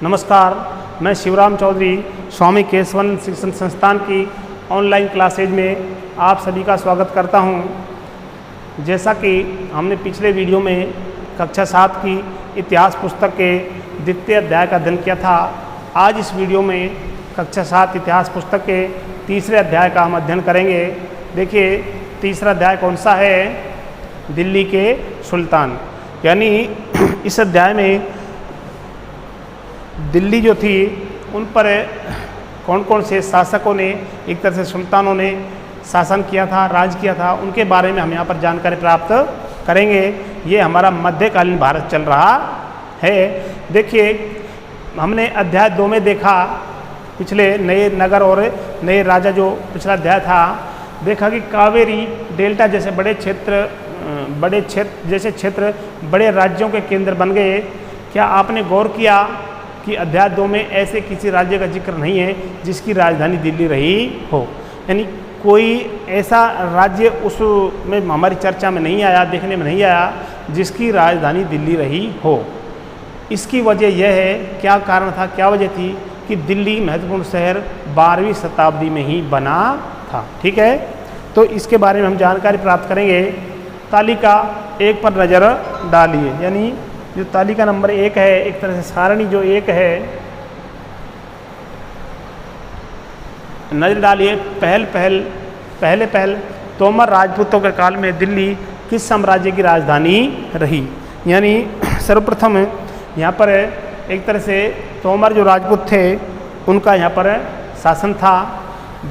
नमस्कार, मैं शिवराम चौधरी स्वामी केशवन शिक्षण संस्थान की ऑनलाइन क्लासेज में आप सभी का स्वागत करता हूं। जैसा कि हमने पिछले वीडियो में कक्षा 7 की इतिहास पुस्तक के द्वितीय अध्याय का अध्ययन किया था, आज इस वीडियो में कक्षा 7 इतिहास पुस्तक के तीसरे अध्याय का हम अध्ययन करेंगे। देखिए, तीसरा अध्याय कौन सा है? दिल्ली के सुल्तान। यानी इस अध्याय में दिल्ली जो थी उन पर कौन कौन से शासकों ने, एक तरह से सुल्तानों ने शासन किया था, राज किया था, उनके बारे में हम यहाँ पर जानकारी प्राप्त करेंगे। ये हमारा मध्यकालीन भारत चल रहा है। देखिए, हमने अध्याय 2 में देखा, पिछले नए नगर और नए राजा जो पिछला अध्याय था, देखा कि कावेरी डेल्टा जैसे बड़े क्षेत्र बड़े राज्यों के केंद्र बन गए। क्या आपने गौर किया कि अध्याय 2 में ऐसे किसी राज्य का जिक्र नहीं है जिसकी राजधानी दिल्ली रही हो? यानी कोई ऐसा राज्य उसमें हमारी चर्चा में नहीं आया, देखने में नहीं आया जिसकी राजधानी दिल्ली रही हो। इसकी वजह यह है, क्या कारण था, क्या वजह थी कि दिल्ली महत्वपूर्ण शहर 12वीं शताब्दी में ही बना था। ठीक है, तो इसके बारे में हम जानकारी प्राप्त करेंगे। तालिका 1 पर नज़र डालिए। यानी जो तालिका नंबर 1 है, एक तरह से सारणी जो 1 है, नजर डालिए। पहले तोमर राजपूतों के काल में दिल्ली किस साम्राज्य की राजधानी रही? यानी सर्वप्रथम यहाँ पर एक तरह से तोमर जो राजपूत थे उनका यहाँ पर शासन था।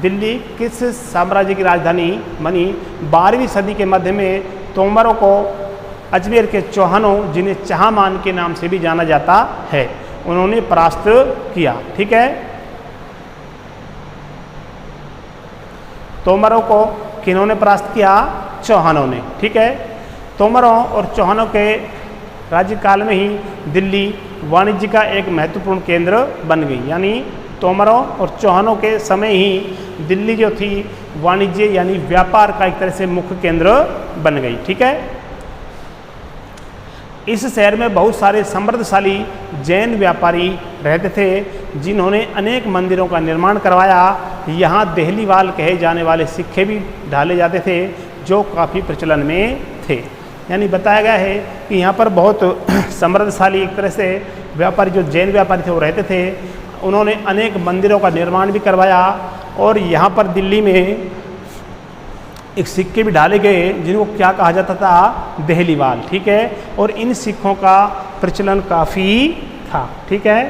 दिल्ली किस साम्राज्य की राजधानी बनी? 12वीं सदी के मध्य में तोमरों को अजमेर के चौहानों, जिन्हें चहामान के नाम से भी जाना जाता है, उन्होंने परास्त किया। ठीक है, तोमरों को किन्होंने परास्त किया? चौहानों ने। ठीक है, तोमरों और चौहानों के राज्यकाल में ही दिल्ली वाणिज्य का एक महत्वपूर्ण केंद्र बन गई। यानी तोमरों और चौहानों के समय ही दिल्ली जो थी वाणिज्य यानी व्यापार का एक तरह से मुख्य केंद्र बन गई। ठीक है, इस शहर में बहुत सारे समृद्धशाली जैन व्यापारी रहते थे जिन्होंने अनेक मंदिरों का निर्माण करवाया। यहाँ देहलीवाल कहे जाने वाले सिक्के भी ढाले जाते थे जो काफ़ी प्रचलन में थे। यानी बताया गया है कि यहाँ पर बहुत समृद्धशाली एक तरह से व्यापारी, जो जैन व्यापारी थे, वो रहते थे। उन्होंने अनेक मंदिरों का निर्माण भी करवाया और यहाँ पर दिल्ली में एक सिक्के भी डाले गए जिनको क्या कहा जाता था? देहलीवाल। ठीक है, और इन सिक्कों का प्रचलन काफ़ी था। ठीक है,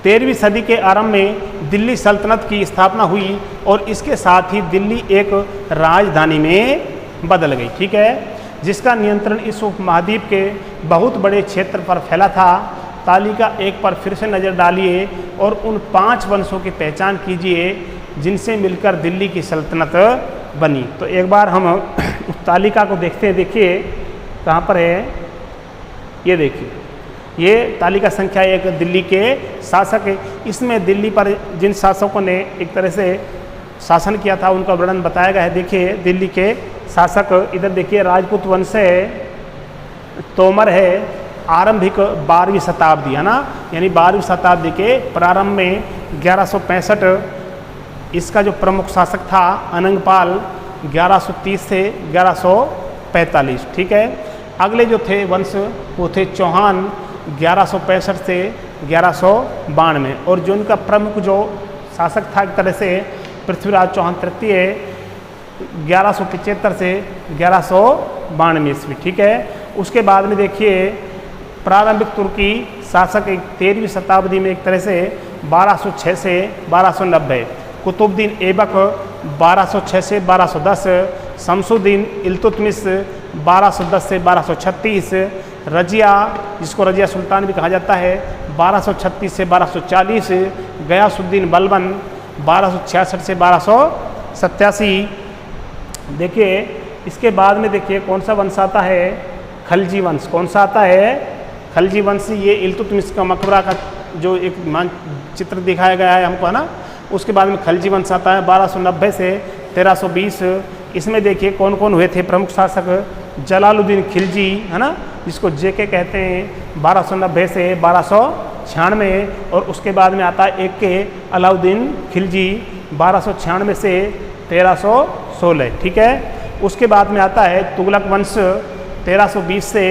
13वीं सदी के आरंभ में दिल्ली सल्तनत की स्थापना हुई और इसके साथ ही दिल्ली एक राजधानी में बदल गई। ठीक है, जिसका नियंत्रण इस उपमहाद्वीप के बहुत बड़े क्षेत्र पर फैला था। तालिका 1 पर फिर से नज़र डालिए और उन 5 वंशों की पहचान कीजिए जिनसे मिलकर दिल्ली की सल्तनत बनी। तो एक बार हम उस तालिका को देखते हैं। देखिए कहाँ पर है, ये देखिए, ये तालिका संख्या 1 दिल्ली के शासक है। इसमें दिल्ली पर जिन शासकों ने एक तरह से शासन किया था उनका वर्णन बताया गया है। देखिए, दिल्ली के शासक, इधर देखिए, राजपूत वंश है, तोमर है, आरंभिक 12वीं शताब्दी है ना, यानी 12वीं शताब्दी के प्रारंभ में 1165 इसका जो प्रमुख शासक था अनंगपाल, 1130 से 1145। ठीक है, अगले जो थे वंश वो थे चौहान, 1165 से 1192, और जो उनका प्रमुख जो शासक था एक तरह से पृथ्वीराज चौहान तृतीय, 1175 से 1192 ईस्वी। ठीक है, उसके बाद में देखिए प्रारंभिक तुर्की शासक 13वीं शताब्दी में एक तरह से 1206 से 1290, कुतुबुद्दीन ऐबक 1206 से 1210, शमसुद्दीन इल्तुतमिश 1210 से 1236, रजिया, जिसको रजिया सुल्तान भी कहा जाता है, 1236 से 1240, गयासुद्दीन बलबन 1266 से 1287। देखिए, इसके बाद में देखिए कौन सा वंश आता है? खलजी वंश। कौन सा आता है? खलजी वंश। ये इल्तुतमिश का मकबरा का जो एक चित्र दिखाया गया है हमको, है ना, उसके बाद में खलजी वंश आता है 1290 से 1320। इसमें देखिए कौन कौन हुए थे प्रमुख शासक? जलालुद्दीन खिलजी, है ना, जिसको जेके कहते हैं, 1290 से 1296, और उसके बाद में आता है एक के अलाउद्दीन खिलजी 1296 से 1316, ठीक है। उसके बाद में आता है तुगलक वंश 1320 से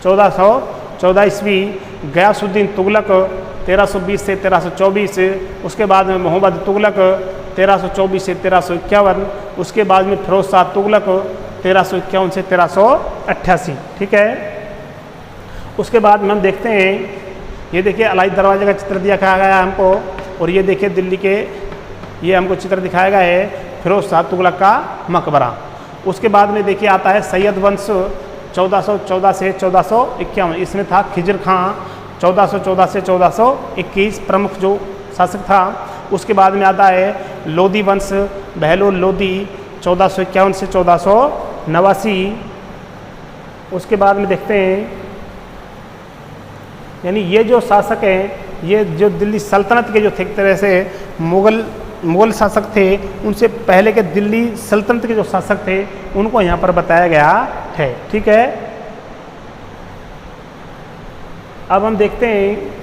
1414 ईस्वी, गयासुद्दीन तुगलक 1320 से 1324, उसके बाद में मोहम्मद तुगलक 1324 से 1351, उसके बाद में फिरोज शाह तुगलक 1351 से 1388, ठीक है। उसके बाद में हम देखते हैं, ये देखिए अलाई दरवाजे का चित्र दिखाया गया है हमको, और ये देखिए दिल्ली के ये हमको चित्र दिखाया गया है फिरोज शाह तुगलक का मकबरा। उसके बाद में देखिए आता है सैयद वंश 1414 से 1451, इसमें था खिजर खां 1414 से 1421 प्रमुख जो शासक था। उसके बाद में आता है लोधी वंश बहलोल लोधी 1451 से 1489। उसके बाद में देखते हैं, यानी ये जो शासक हैं, ये जो दिल्ली सल्तनत के जो थे एक तरह से मुग़ल शासक थे, उनसे पहले के दिल्ली सल्तनत के जो शासक थे उनको यहाँ पर बताया गया है, ठीक है। अब हम देखते हैं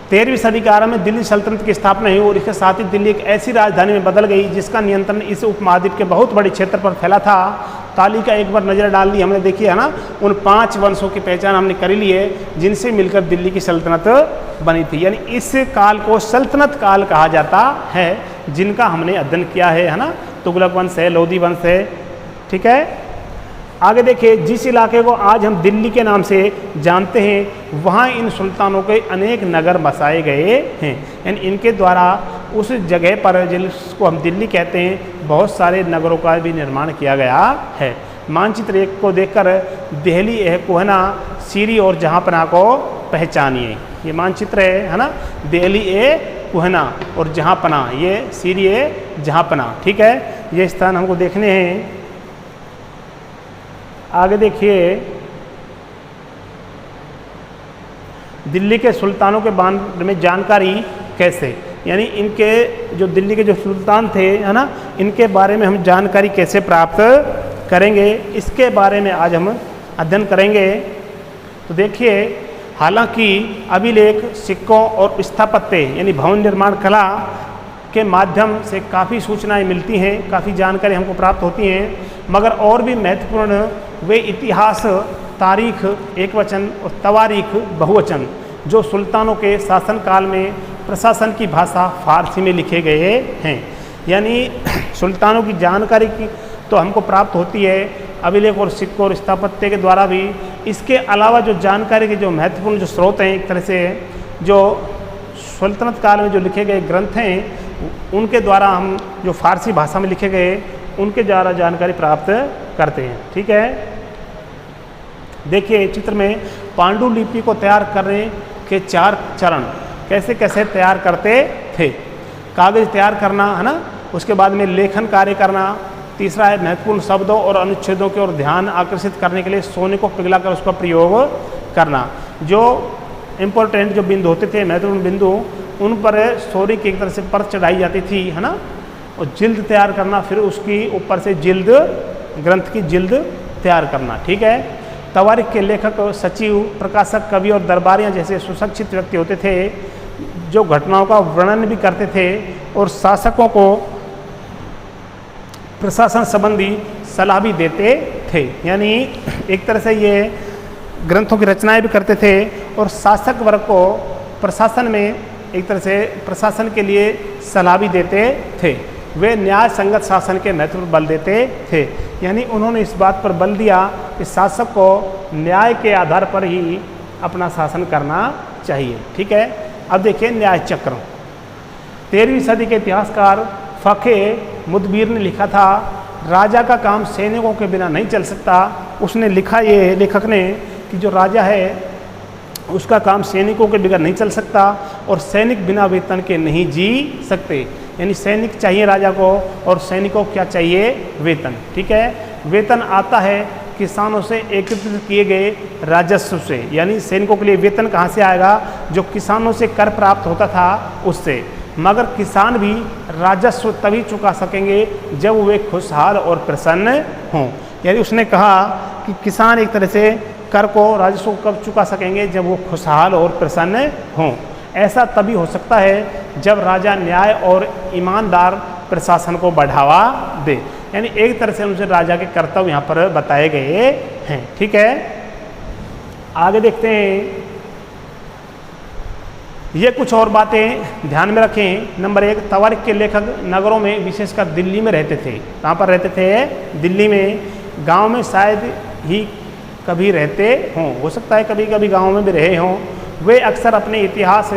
तेरहवीं सदी के आरंभ में दिल्ली सल्तनत की स्थापना हुई, और इसके साथ ही दिल्ली एक ऐसी राजधानी में बदल गई जिसका नियंत्रण इस उपमहाद्वीप के बहुत बड़े क्षेत्र पर फैला था। तालिका एक बार नज़र डाल ली हमने, देखी है ना, उन 5 वंशों की पहचान हमने कर ली है जिनसे मिलकर दिल्ली की सल्तनत बनी थी। यानी इस काल को सल्तनत काल कहा जाता है, जिनका हमने अध्ययन किया है ना। तुगलक वंश है, लोधी वंश है, ठीक है। आगे देखिए, जिस इलाके को आज हम दिल्ली के नाम से जानते हैं, वहाँ इन सुल्तानों के अनेक नगर बसाए गए हैं। यानी इनके द्वारा उस जगह पर जिसको हम दिल्ली कहते हैं, बहुत सारे नगरों का भी निर्माण किया गया है। मानचित्र एक को देखकर दिल्ली कोहना, सीरी और जहाँपना को पहचानिए। ये मानचित्र है ना, दिल्ली कोहना और जहाँपना, ये सीरी जहाँपना, ठीक है। ये स्थान हमको देखने हैं। आगे देखिए, दिल्ली के सुल्तानों के बारे में जानकारी कैसे, यानी इनके जो दिल्ली के जो सुल्तान थे है ना, इनके बारे में हम जानकारी कैसे प्राप्त करेंगे, इसके बारे में आज हम अध्ययन करेंगे। तो देखिए, हालांकि अभिलेख, सिक्कों और स्थापत्य यानी भवन निर्माण कला के माध्यम से काफ़ी सूचनाएं मिलती हैं, काफ़ी जानकारी हमको प्राप्त होती हैं, मगर और भी महत्वपूर्ण वे इतिहास, तारीख एकवचन और तवारीख बहुवचन जो सुल्तानों के शासनकाल में प्रशासन की भाषा फारसी में लिखे गए हैं। यानी सुल्तानों की जानकारी की तो हमको प्राप्त होती है अभिलेख और सिक्कों और स्थापत्य के द्वारा भी। इसके अलावा जो जानकारी के जो महत्वपूर्ण जो स्रोत हैं, एक तरह से जो सल्तनत काल में जो लिखे गए ग्रंथ हैं, उनके द्वारा हम जो फारसी भाषा में लिखे गए उनके द्वारा जानकारी प्राप्त करते हैं, ठीक है। देखिए चित्र में पांडुलिपि को तैयार करने के 4 चरण कैसे कैसे तैयार करते थे। कागज तैयार करना है ना, उसके बाद में लेखन कार्य करना, तीसरा है महत्वपूर्ण शब्दों और अनुच्छेदों की ओर ध्यान आकर्षित करने के लिए सोने को पिघलाकर उसका प्रयोग करना। जो इम्पोर्टेंट जो बिंदु होते थे, महत्वपूर्ण बिंदु, उन पर सोने की एक तरह से परत चढ़ाई जाती थी है ना, और जिल्द तैयार करना, फिर उसकी ऊपर से जिल्द, ग्रंथ की जिल्द तैयार करना, ठीक है। तवारीख के लेखक, सचिव, प्रकाशक, कवि और दरबारियाँ जैसे सुशिक्षित व्यक्ति होते थे जो घटनाओं का वर्णन भी करते थे और शासकों को प्रशासन संबंधी सलाह भी देते थे। यानी एक तरह से ये ग्रंथों की रचनाएं भी करते थे और शासक वर्ग को प्रशासन में एक तरह से प्रशासन के लिए सलाह भी देते थे। वे न्याय संगत शासन के महत्व पर बल देते थे। यानी उन्होंने इस बात पर बल दिया कि शासक को न्याय के आधार पर ही अपना शासन करना चाहिए, ठीक है। अब देखिए न्याय चक्र। 13वीं सदी के इतिहासकार फ़क़े मुदबिर ने लिखा था, राजा का काम सैनिकों के बिना नहीं चल सकता। उसने लिखा, ये लेखक ने, कि जो राजा है उसका काम सैनिकों के बगैर नहीं चल सकता और सैनिक बिना वेतन के नहीं जी सकते। यानी सैनिक चाहिए राजा को और सैनिकों को क्या चाहिए, वेतन, ठीक है। वेतन आता है किसानों से एकत्रित किए गए राजस्व से। यानी सैनिकों के लिए वेतन कहाँ से आएगा, जो किसानों से कर प्राप्त होता था उससे। मगर किसान भी राजस्व तभी चुका सकेंगे जब वे खुशहाल और प्रसन्न हों। यानी उसने कहा कि किसान एक तरह से कर को, राजस्व को कब चुका सकेंगे, जब वो खुशहाल और प्रसन्न हों। ऐसा तभी हो सकता है जब राजा न्याय और ईमानदार प्रशासन को बढ़ावा दे। यानी एक तरह से उनसे राजा के कर्तव्य यहाँ पर बताए गए हैं। ठीक है, आगे देखते हैं। ये कुछ और बातें ध्यान में रखें। नंबर 1, तवारीख के लेखक नगरों में, विशेषकर दिल्ली में रहते थे। कहाँ पर रहते थे? दिल्ली में। गांव में शायद ही कभी रहते हों, हो सकता है कभी कभी गांव में भी रहे हों। वे अक्सर अपने इतिहास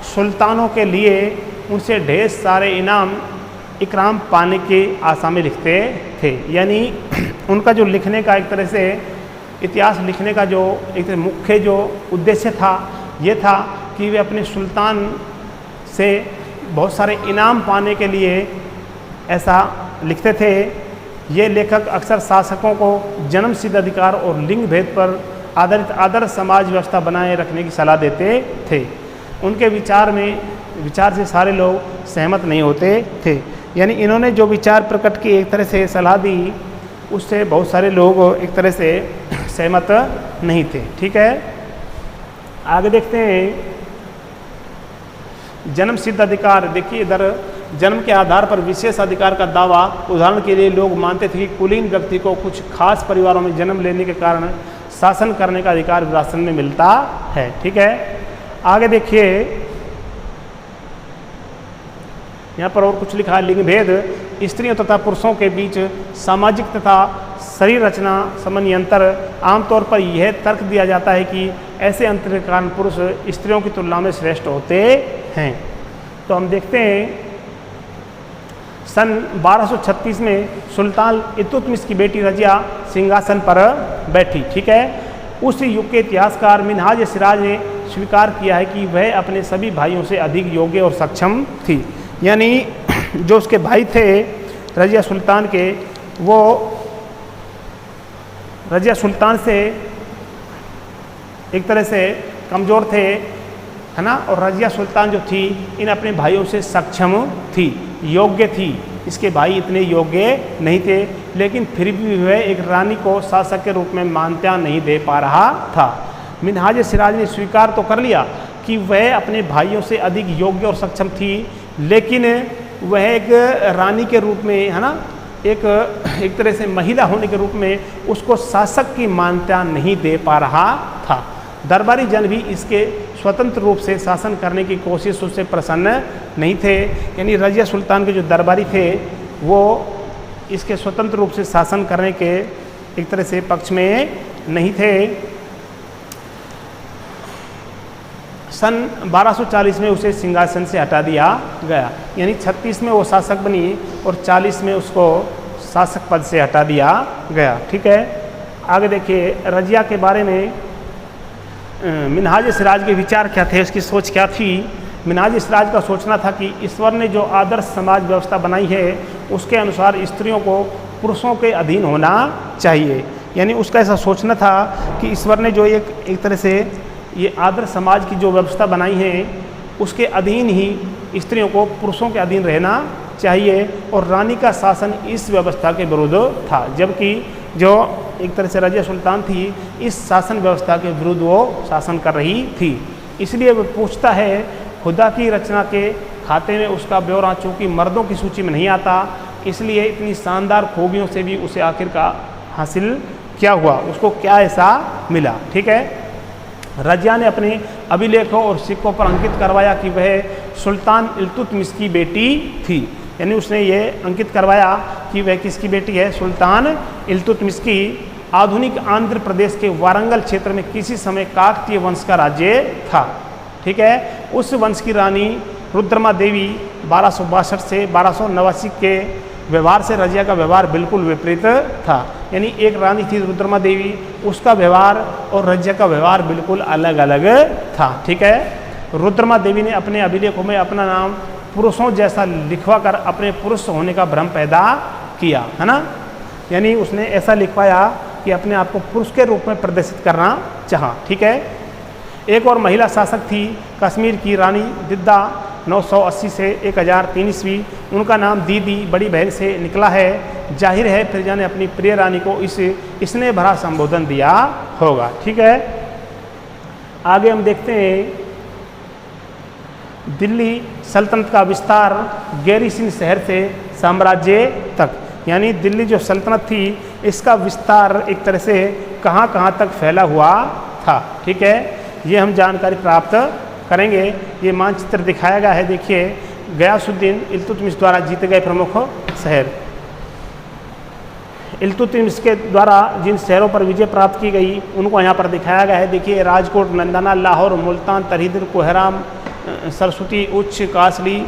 सुल्तानों के लिए उनसे ढेर सारे इकराम पाने की आशा में लिखते थे। यानी उनका जो लिखने का एक तरह से इतिहास लिखने का जो एक मुख्य जो उद्देश्य था, ये था कि वे अपने सुल्तान से बहुत सारे इनाम पाने के लिए ऐसा लिखते थे। ये लेखक अक्सर शासकों को जन्म सिद्ध अधिकार और लिंग भेद पर आधारित आदर्श समाज व्यवस्था बनाए रखने की सलाह देते थे। उनके विचार से सारे लोग सहमत नहीं होते थे। यानी इन्होंने जो विचार प्रकट की, एक तरह से सलाह दी, उससे बहुत सारे लोग एक तरह से सहमत नहीं थे। ठीक है, आगे देखते हैं। जन्म सिद्ध अधिकार, देखिए इधर जन्म के आधार पर विशेष अधिकार का दावा। उदाहरण के लिए लोग मानते थे कि कुलीन व्यक्ति को कुछ खास परिवारों में जन्म लेने के कारण शासन करने का अधिकार विरासत में मिलता है। ठीक है, आगे देखिए, यहाँ पर और कुछ लिखा है। लिंग भेद, स्त्रियों तथा पुरुषों के बीच सामाजिक तथा शरीर रचना संबंधी अंतर। आमतौर पर यह तर्क दिया जाता है कि ऐसे अंतर के कारण पुरुष स्त्रियों की तुलना में श्रेष्ठ होते हैं। तो हम देखते हैं, सन 1236 में सुल्तान इल्तुतमिश की बेटी रजिया सिंहासन पर बैठी। ठीक है, उस युग के इतिहासकार मिनहाज सिराज ने स्वीकार किया है कि वह अपने सभी भाइयों से अधिक योग्य और सक्षम थी। यानी जो उसके भाई थे रजिया सुल्तान के, वो रजिया सुल्तान से एक तरह से कमज़ोर थे, है ना। और रजिया सुल्तान जो थी, इन अपने भाइयों से सक्षम थी, योग्य थी। इसके भाई इतने योग्य नहीं थे, लेकिन फिर भी वह एक रानी को शासक के रूप में मान्यता नहीं दे पा रहा था। मिनहाज सिराज ने स्वीकार तो कर लिया कि वह अपने भाइयों से अधिक योग्य और सक्षम थी, लेकिन वह एक रानी के रूप में, है ना, एक तरह से महिला होने के रूप में उसको शासक की मान्यता नहीं दे पा रहा था। दरबारी जन भी इसके स्वतंत्र रूप से शासन करने की कोशिश उससे प्रसन्न नहीं थे। यानी रजिया सुल्तान के जो दरबारी थे, वो इसके स्वतंत्र रूप से शासन करने के एक तरह से पक्ष में नहीं थे। सन 1240 में उसे सिंहासन से हटा दिया गया। यानी 36 में वो शासक बनी और 40 में उसको शासक पद से हटा दिया गया। ठीक है, आगे देखिए, रजिया के बारे में मिनहाज सिराज के विचार क्या थे, उसकी सोच क्या थी। मिनहाज सिराज का सोचना था कि ईश्वर ने जो आदर्श समाज व्यवस्था बनाई है, उसके अनुसार स्त्रियों को पुरुषों के अधीन होना चाहिए। यानी उसका ऐसा सोचना था कि ईश्वर ने जो एक तरह से ये आदर्श समाज की जो व्यवस्था बनाई है, उसके अधीन ही स्त्रियों को पुरुषों के अधीन रहना चाहिए। और रानी का शासन इस व्यवस्था के विरुद्ध था, जबकि जो एक तरह से रजिया सुल्तान थी, इस शासन व्यवस्था के विरुद्ध वो शासन कर रही थी। इसलिए वो पूछता है, खुदा की रचना के खाते में उसका ब्यौरा चूँकि मर्दों की सूची में नहीं आता, इसलिए इतनी शानदार खूबियों से भी उसे आखिरकार हासिल क्या हुआ, उसको क्या ऐसा मिला। ठीक है, रजिया ने अपने अभिलेखों और सिक्कों पर अंकित करवाया कि वह सुल्तान इल्तुतमिश की बेटी थी। यानी उसने ये अंकित करवाया कि वह किसकी बेटी है, सुल्तान इल्तुतमिश की। आधुनिक आंध्र प्रदेश के वारंगल क्षेत्र में किसी समय काकतीय वंश का राज्य था। ठीक है, उस वंश की रानी रुद्रमा देवी 1262 से 1289 के व्यवहार से रजिया का व्यवहार बिल्कुल विपरीत था। यानी एक रानी थी रुद्रमा देवी, उसका व्यवहार और रजिया का व्यवहार बिल्कुल अलग अलग था। ठीक है, रुद्रमा देवी ने अपने अभिलेखों में अपना नाम पुरुषों जैसा लिखवा कर अपने पुरुष होने का भ्रम पैदा किया, है ना। यानी उसने ऐसा लिखवाया कि अपने आप को पुरुष के रूप में प्रदर्शित करना चाहा। ठीक है, एक और महिला शासक थी कश्मीर की रानी दिद्दा 980 से 1003 ईस्वी। उनका नाम दीदी बड़ी बहन से निकला है। जाहिर है प्रजा ने अपनी प्रिय रानी को इसने भरा संबोधन दिया होगा। ठीक है, आगे हम देखते हैं दिल्ली सल्तनत का विस्तार गैरीसिन शहर से साम्राज्य तक, यानी दिल्ली जो सल्तनत थी इसका विस्तार एक तरह से कहाँ कहाँ तक फैला हुआ था। ठीक है, ये हम जानकारी प्राप्त करेंगे। ये मानचित्र दिखाया गया है, देखिए गयासुद्दीन इल्तुतमिश द्वारा जीते गए प्रमुख शहर। इल्तुतमिश के द्वारा जिन शहरों पर विजय प्राप्त की गई उनको यहाँ पर दिखाया गया है। देखिए राजकोट, नंदना, लाहौर, मुल्तान, तरीदिर, कोहराम, सरस्वती, उच्च, कासली,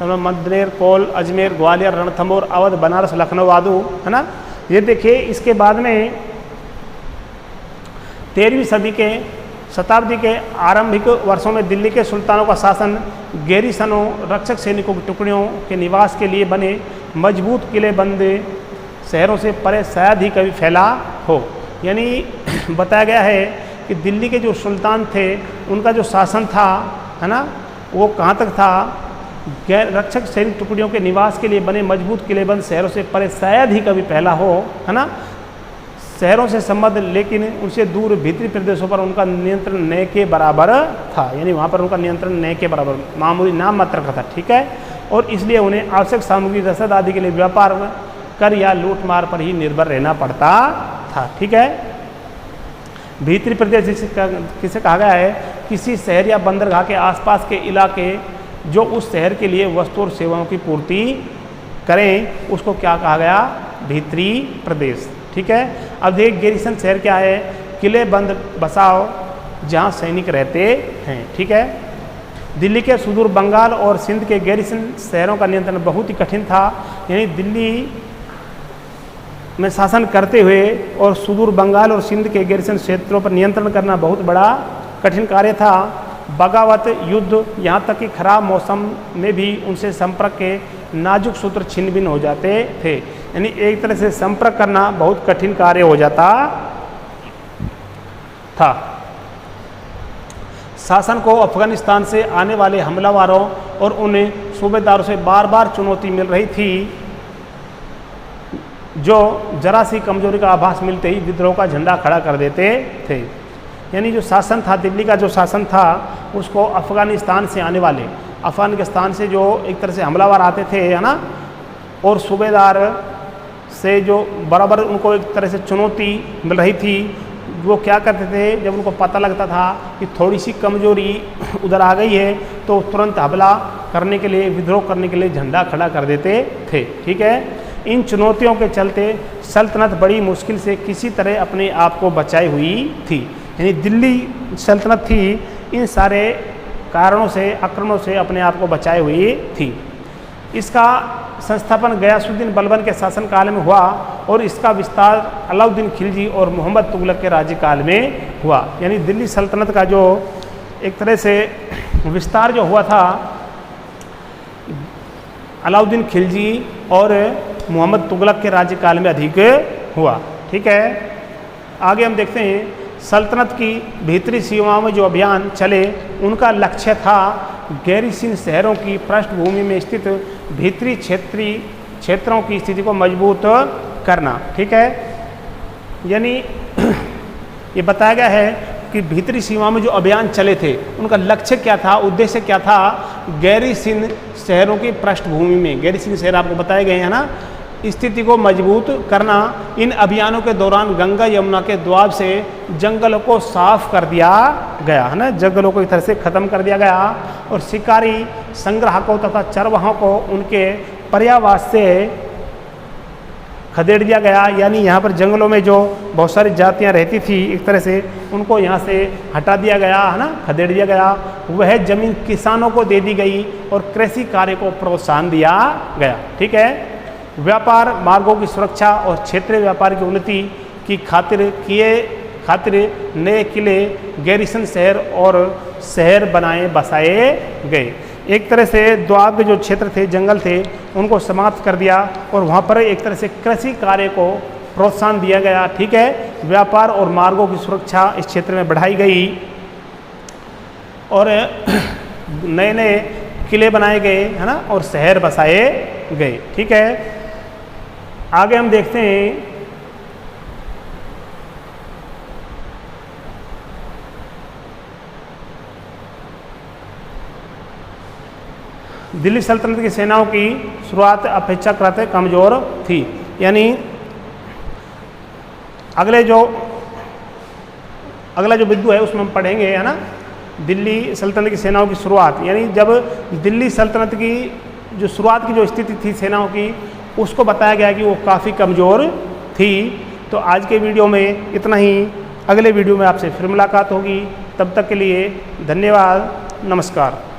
मदनेर, कोल, अजमेर, ग्वालियर, रणथंभौर, अवध, बनारस, लखनऊ आदि, है ना। ये देखिए इसके बाद में 13वीं सदी के शताब्दी के आरंभिक वर्षों में दिल्ली के सुल्तानों का शासन गैरीसनों, रक्षक सैनिकों की टुकड़ियों के निवास के लिए बने मजबूत किले बंद शहरों से परे शायद ही कभी फैला हो। यानी बताया गया है कि दिल्ली के जो सुल्तान थे उनका जो शासन था, है ना, वो कहाँ तक था, गैर रक्षक सैनिक टुकड़ियों के निवास के लिए बने मजबूत किलेबंद शहरों से परे शायद ही कभी फैला हो, है ना। शहरों से संबंध लेकिन उनसे दूर भीतरी प्रदेशों पर उनका नियंत्रण न के बराबर था, यानी वहाँ पर उनका नियंत्रण न के बराबर मामूली नाम मात्र का था। ठीक है, और इसलिए उन्हें आवश्यक सामग्री, रसद आदि के लिए व्यापार कर या लूट मार पर ही निर्भर रहना पड़ता था। ठीक है, भीतरी प्रदेश किसे कहा गया है, किसी शहर या बंदरगाह के आसपास के इलाके जो उस शहर के लिए वस्तु और सेवाओं की पूर्ति करें, उसको क्या कहा गया, भीतरी प्रदेश। ठीक है, अब देख गैरीसन शहर क्या है, किले बंद बसाव जहाँ सैनिक रहते हैं। ठीक है, दिल्ली के सुदूर बंगाल और सिंध के गैरीसन शहरों का नियंत्रण बहुत ही कठिन था। यानी दिल्ली में शासन करते हुए और सुदूर बंगाल और सिंध के गैरीसन क्षेत्रों पर नियंत्रण करना बहुत बड़ा कठिन कार्य था। बगावत, युद्ध, यहाँ तक कि खराब मौसम में भी उनसे संपर्क के नाजुक सूत्र छिन्न भिन्न हो जाते थे। यानी एक तरह से संपर्क करना बहुत कठिन कार्य हो जाता था। शासन को अफगानिस्तान से आने वाले हमलावरों और उन सूबेदारों से बार बार चुनौती मिल रही थी, जो जरा सी कमजोरी का आभास मिलते ही विद्रोह का झंडा खड़ा कर देते थे। यानी जो शासन था, दिल्ली का जो शासन था, उसको अफगानिस्तान से आने वाले, अफगानिस्तान से जो एक तरह से हमलावर आते थे, है ना, और सूबेदार से जो बराबर उनको एक तरह से चुनौती मिल रही थी, वो क्या करते थे, जब उनको पता लगता था कि थोड़ी सी कमजोरी उधर आ गई है तो तुरंत हमला करने के लिए, विद्रोह करने के लिए झंडा खड़ा कर देते थे। ठीक है, इन चुनौतियों के चलते सल्तनत बड़ी मुश्किल से किसी तरह अपने आप को बचाई हुई थी। यानी दिल्ली सल्तनत थी इन सारे कारणों से, आक्रमणों से अपने आप को बचाई हुई थी। इसका संस्थापन गयासुद्दीन बलबन के शासनकाल में हुआ और इसका विस्तार अलाउद्दीन खिलजी और मोहम्मद तुगलक के राज्यकाल में हुआ। यानी दिल्ली सल्तनत का जो एक तरह से विस्तार जो हुआ था अलाउद्दीन खिलजी और मोहम्मद तुगलक के राज्यकाल में अधिक हुआ। ठीक है, आगे हम देखते हैं सल्तनत की भीतरी सीमाओं में जो अभियान चले उनका लक्ष्य था गैरीसिन शहरों की पृष्ठभूमि में स्थित भीतरी क्षेत्रों की स्थिति को मजबूत करना। ठीक है, यानी ये बताया गया है कि भीतरी सीमाओं में जो अभियान चले थे उनका लक्ष्य क्या था, उद्देश्य क्या था, गैरीसिन शहरों की पृष्ठभूमि में, गैरीसिन शहर आपको बताए गए हैं ना, स्थिति को मजबूत करना। इन अभियानों के दौरान गंगा यमुना के द्वाब से जंगलों को साफ कर दिया गया, है ना, जंगलों को इस तरह से ख़त्म कर दिया गया और शिकारी संग्राहकों तथा चरवाहों को उनके पर्यावास से खदेड़ दिया गया। यानी यहाँ पर जंगलों में जो बहुत सारी जातियाँ रहती थी एक तरह से उनको यहाँ से हटा दिया गया, है ना, खदेड़ दिया गया। वह जमीन किसानों को दे दी गई और कृषि कार्य को प्रोत्साहन दिया गया। ठीक है, व्यापार मार्गों की सुरक्षा और क्षेत्रीय व्यापार की उन्नति की खातिर नए किले, गैरीसन शहर और शहर बसाए गए। एक तरह से द्वाब के जो क्षेत्र थे, जंगल थे, उनको समाप्त कर दिया और वहाँ पर एक तरह से कृषि कार्य को प्रोत्साहन दिया गया। ठीक है, व्यापार और मार्गों की सुरक्षा इस क्षेत्र में बढ़ाई गई और नए नए किले बनाए गए, है ना, और शहर बसाए गए। ठीक है, आगे हम देखते हैं दिल्ली सल्तनत की सेनाओं की शुरुआत अपेक्षाकृत कमज़ोर थी। यानी अगला जो बिंदु है उसमें हम पढ़ेंगे, है ना, दिल्ली सल्तनत की सेनाओं की शुरुआत, यानी जब दिल्ली सल्तनत की जो शुरुआत की जो स्थिति थी सेनाओं की, उसको बताया गया कि वो काफ़ी कमज़ोर थी। तो आज के वीडियो में इतना ही, अगले वीडियो में आपसे फिर मुलाकात होगी। तब तक के लिए धन्यवाद, नमस्कार।